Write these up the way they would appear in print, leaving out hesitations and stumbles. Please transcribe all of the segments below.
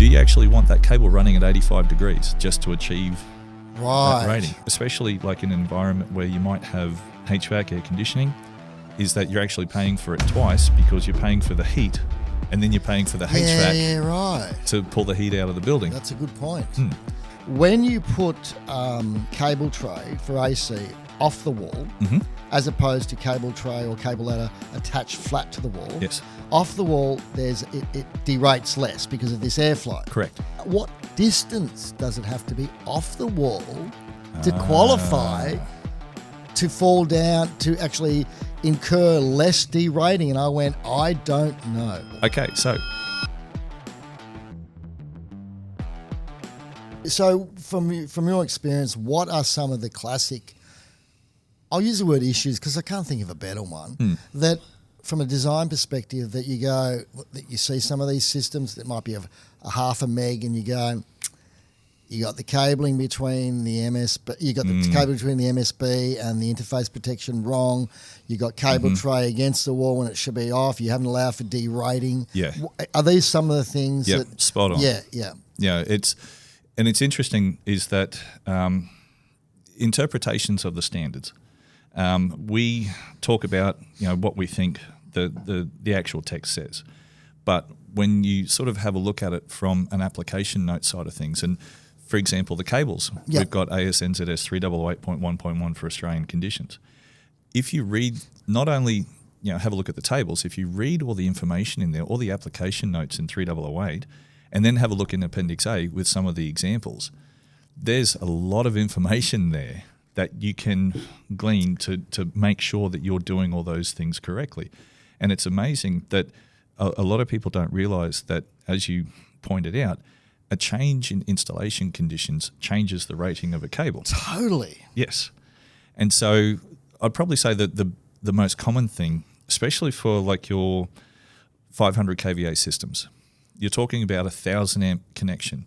do you actually want that cable running at 85 degrees just to achieve Right. that rating? Especially like in an environment where you might have HVAC, air conditioning, is that you're actually paying for it twice because you're paying for the heat and then you're paying for the HVAC right. to pull the heat out of the building. That's a good point. When you put cable tray for AC off the wall, as opposed to cable tray or cable ladder attached flat to the wall, Yes. off the wall it derates less because of this airflow. Correct. What distance does it have to be off the wall to qualify to fall down, to actually incur less derating? And I went, I don't know. Okay, so from your experience, what are some of the classic, I'll use the word issues because I can't think of a better one, that from a design perspective that you go, that you see some of these systems that might be a half a meg and you go, you got the cabling between the MSB, you got the cable between the MSB and the interface protection wrong. You got cable tray against the wall when it should be off. You haven't allowed for derating. Yeah. Are these some of the things yeah, that? spot on. Yeah. Yeah, it's interesting is that interpretations of the standards. We talk about what we think the actual text says, but when you sort of have a look at it from an application note side of things, and for example, the cables, we've got AS/NZS 3008.1.1 for Australian conditions. If you read, not only have a look at the tables, if you read all the information in there, all the application notes in 3008, and then have a look in Appendix A with some of the examples, there's a lot of information there that you can glean to make sure that you're doing all those things correctly. And it's amazing that a lot of people don't realise that, as you pointed out, a change in installation conditions changes the rating of a cable. Totally. Yes. And so I'd probably say that the most common thing, especially for like your 500 kVA systems, you're talking about 1,000 amp connection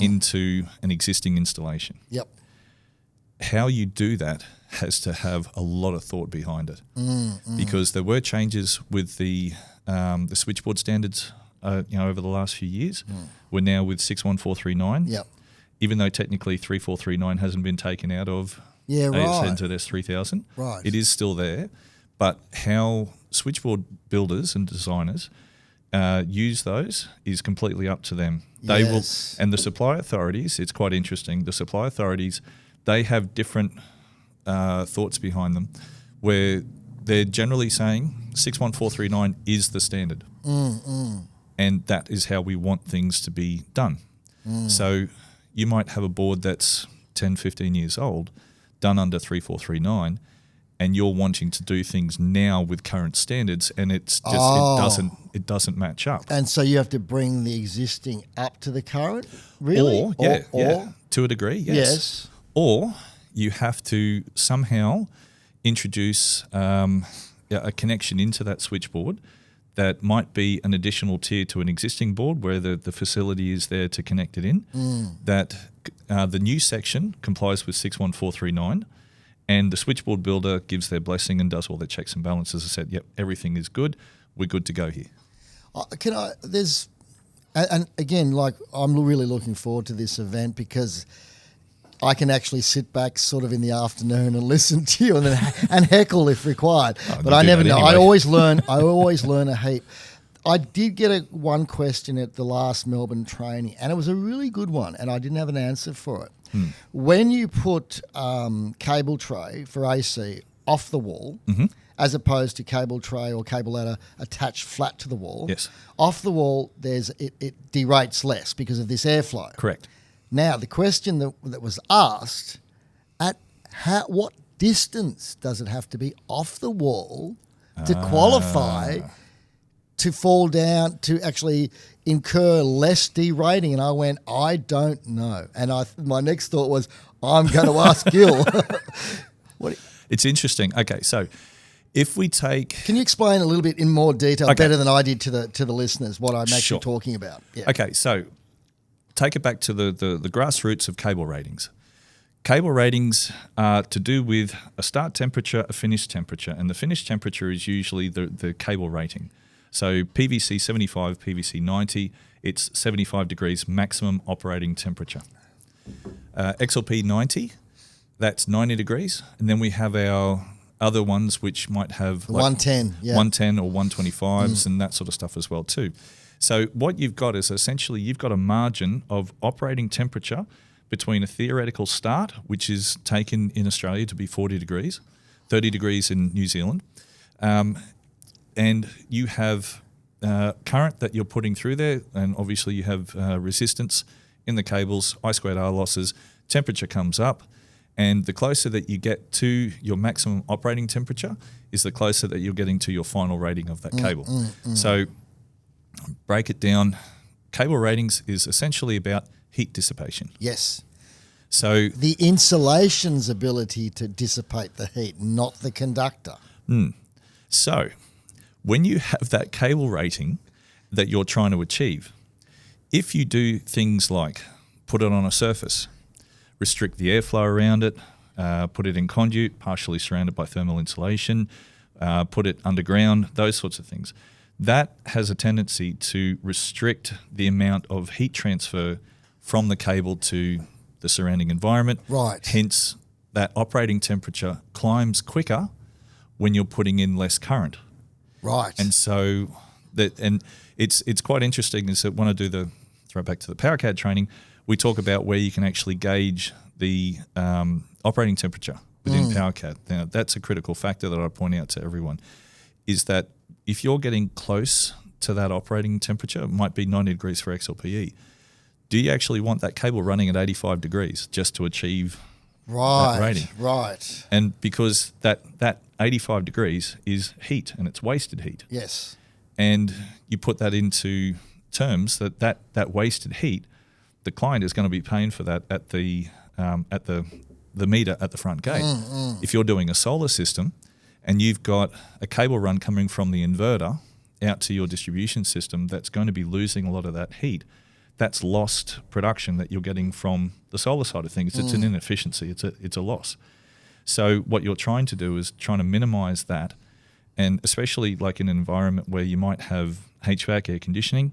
into an existing installation. Yep. How you do that has to have a lot of thought behind it, because there were changes with the switchboard standards, over the last few years. We're now with 61439. Yep. Even though technically 3439 hasn't been taken out of right. AS/NZS 3000, Right. it is still there. But how switchboard builders and designers use those is completely up to them. They will, and the supply authorities. It's quite interesting. The supply authorities, they have different thoughts behind them, where they're generally saying 61439 is the standard, and that is how we want things to be done. So you might have a board that's 10, 15 years old, done under 3439, and you're wanting to do things now with current standards, and it's just it doesn't match up. And so you have to bring the existing up to the current, really? Or to a degree, yes. Or you have to somehow introduce a connection into that switchboard that might be an additional tier to an existing board where the facility is there to connect it in, that the new section complies with 61439, and the switchboard builder gives their blessing and does all their checks and balances and said, yep, everything is good, we're good to go here. And again, like, I'm really looking forward to this event because I can actually sit back sort of in the afternoon and listen to you and heckle if required. But I never know. Anyway. I always learn a heap. I did get one question at the last Melbourne training, and it was a really good one, and I didn't have an answer for it. When you put cable tray for AC off the wall, as opposed to cable tray or cable ladder attached flat to the wall, yes, off the wall it derates less because of this airflow. Correct. Now, the question that was asked, what distance does it have to be off the wall to qualify to fall down, to actually incur less derating? And I went, I don't know. And my next thought was, I'm going to ask Gil. It's interesting. Okay, so if we take... Can you explain a little bit in more detail, better than I did to the listeners, what I'm actually talking about? Yeah. Okay, so take it back to the grassroots of cable ratings. Cable ratings are to do with a start temperature, a finish temperature, and the finish temperature is usually the cable rating. So PVC 75, PVC 90 it's 75 degrees maximum operating temperature. XLP 90, that's 90 degrees. And then we have our other ones which might have like 110, 110 or 125s and that sort of stuff as well too. So what you've got is essentially you've got a margin of operating temperature between a theoretical start, which is taken in Australia to be 40 degrees, 30 degrees in New Zealand, and you have current that you're putting through there, and obviously you have resistance in the cables, I2R losses, temperature comes up, and the closer that you get to your maximum operating temperature is the closer that you're getting to your final rating of that cable. So break it down. Cable ratings is essentially about heat dissipation. Yes. So the insulation's ability to dissipate the heat, not the conductor. So when you have that cable rating that you're trying to achieve, if you do things like put it on a surface, restrict the airflow around it, put it in conduit, partially surrounded by thermal insulation, put it underground, those sorts of things, that has a tendency to restrict the amount of heat transfer from the cable to the surrounding environment. Right. Hence, that operating temperature climbs quicker when you're putting in less current. Right. And so it's quite interesting is that when I do the throwback to the PowerCAD training, we talk about where you can actually gauge the operating temperature within PowerCAD. Now, that's a critical factor that I point out to everyone, is that if you're getting close to that operating temperature, it might be 90 degrees for XLPE, do you actually want that cable running at 85 degrees just to achieve that rating? Right. And because that 85 degrees is heat and it's wasted heat. Yes. And you put that into terms that wasted heat, the client is going to be paying for that at the meter at the front gate. If you're doing a solar system and you've got a cable run coming from the inverter out to your distribution system that's going to be losing a lot of that heat, that's lost production that you're getting from the solar side of things. It's an inefficiency. It's a loss. So what you're trying to do is trying to minimize that, and especially like in an environment where you might have HVAC, air conditioning,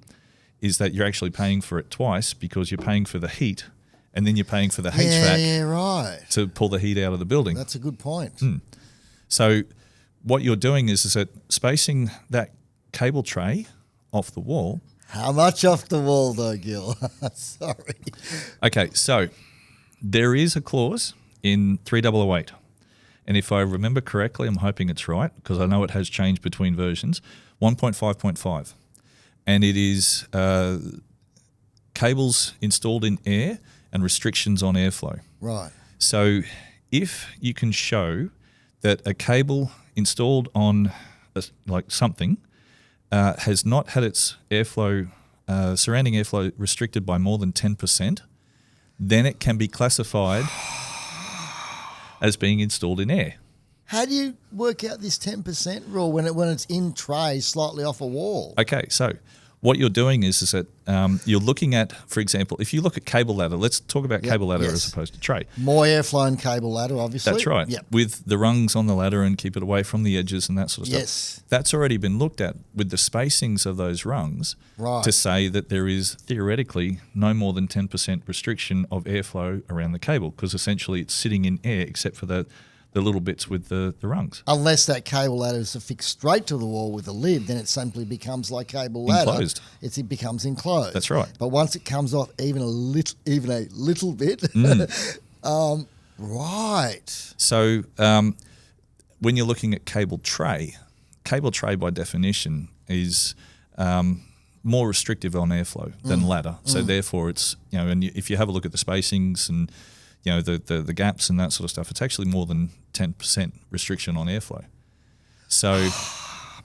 is that you're actually paying for it twice because you're paying for the heat and then you're paying for the HVAC to pull the heat out of the building. That's a good point. So what you're doing is that spacing that cable tray off the wall. How much off the wall though, Gil? Sorry. Okay, so there is a clause in 3008. And if I remember correctly, I'm hoping it's right because I know it has changed between versions, 1.5.5. And it is cables installed in air and restrictions on airflow. Right. So if you can show that a cable installed on like something has not had its airflow, surrounding airflow restricted by more than 10%, then it can be classified as being installed in air. How do you work out this 10% rule when it's in tray slightly off a wall? Okay, so what you're doing is that you're looking at, for example, if you look at cable ladder, let's talk about cable ladder as opposed to tray. More airflow in cable ladder, obviously. That's right. Yep. With the rungs on the ladder and keep it away from the edges and that sort of stuff. Yes. That's already been looked at with the spacings of those rungs to say that there is theoretically no more than 10% restriction of airflow around the cable because essentially it's sitting in air except for the little bits with the rungs. Unless that cable ladder is affixed straight to the wall with a lid, then it simply becomes like cable ladder. Enclosed. It becomes enclosed. That's right. But once it comes off even a little bit, right. So when you're looking at cable tray by definition is more restrictive on airflow than ladder. So therefore it's, and if you have a look at the spacings and the gaps and that sort of stuff, it's actually more than 10% restriction on airflow. So,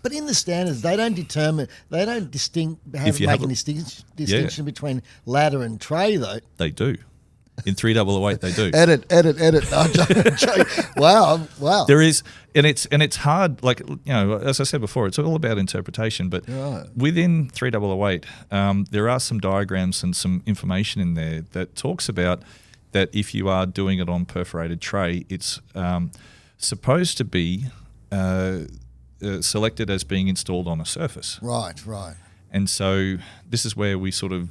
but in the standards, they don't make any distinction between ladder and tray, though. They do. In 3008, they do. Edit. No, wow. There is, and it's hard. Like as I said before, it's all about interpretation. But within 3008, there are some diagrams and some information in there that talks about that if you are doing it on perforated tray, it's supposed to be selected as being installed on a surface. Right. And so this is where we sort of,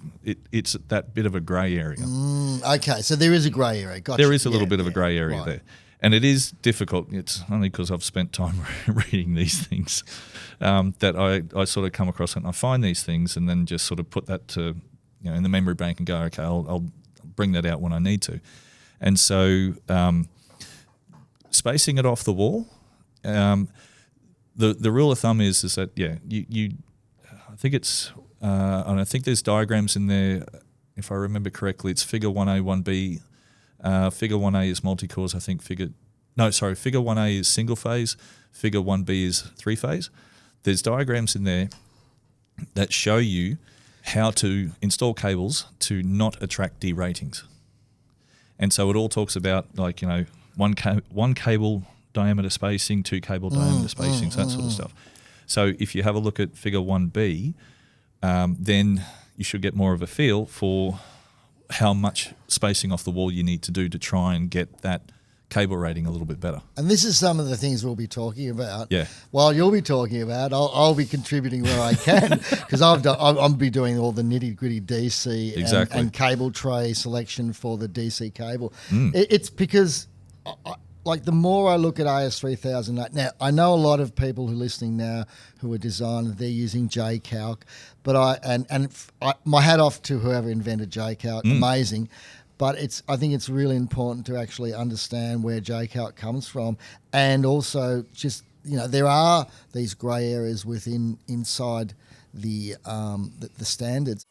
it's that bit of a grey area. Okay, so there is a grey area. Gotcha. There is a little bit of a grey area there. And it is difficult. It's only because I've spent time reading these things that I sort of come across it and I find these things and then just sort of put that to, in the memory bank and go, okay, I'll bring that out when I need to. And so spacing it off the wall, the rule of thumb is that, you I think it's, and I think there's diagrams in there, if I remember correctly, it's figure 1A, 1B. Figure 1A is multi-cores, I think figure 1A is single phase, figure 1B is 3-phase. There's diagrams in there that show you how to install cables to not attract deratings. And so it all talks about one cable diameter spacing, 2 cable diameter spacings, that sort of stuff. So if you have a look at figure 1B, then you should get more of a feel for how much spacing off the wall you need to do to try and get that cable rating a little bit better. And this is some of the things we'll be talking about. Yeah. While you'll be talking about, I'll be contributing where I can because I'll be doing all the nitty gritty DC and cable tray selection for the DC cable. It's because the more I look at AS3000, now I know a lot of people who are listening now who are designers, they're using JCalc, but my hat off to whoever invented JCalc, amazing. But I think it's really important to actually understand where JCalc comes from, and also just there are these grey areas inside the standards.